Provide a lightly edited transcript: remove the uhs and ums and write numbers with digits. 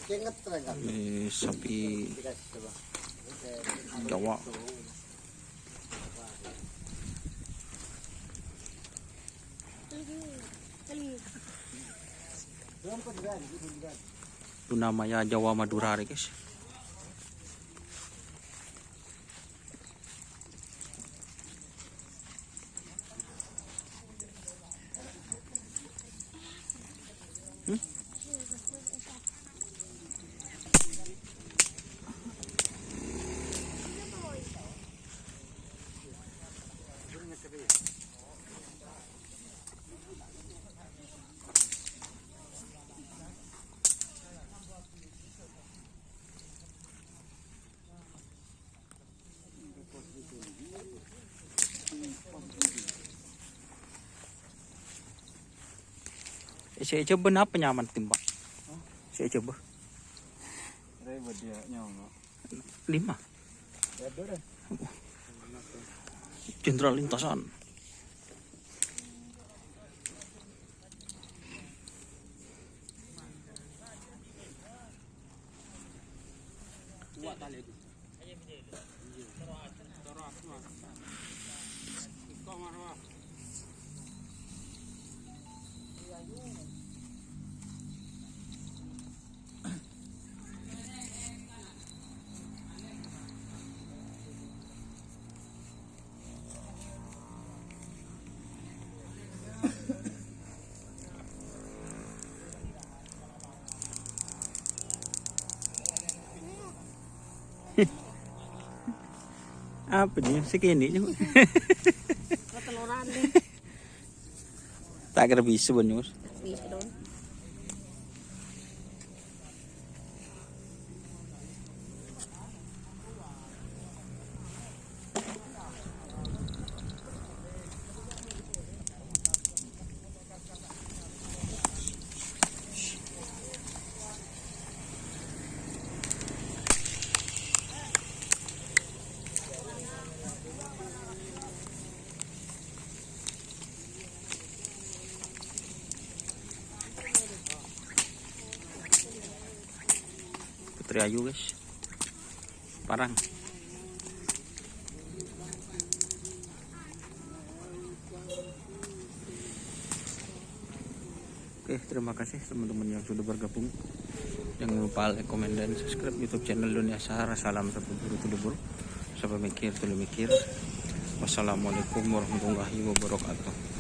Ini sapi Jawa. Itu namanya Jawa Madura, guys. Saya coba apa nyaman timbang? Saya coba. Lima. Jenderal lintasan. Apa nih segini cuma tak kira bisa bener bisa dong. Putri Ayu, guys. Parang. Oke, terima kasih teman-teman yang sudah bergabung. Jangan lupa like, komen, dan subscribe YouTube channel Dunia Sahara. Salam satu buru tulubur. Sampai mikir tulu mikir. Wassalamualaikum warahmatullahi wabarakatuh.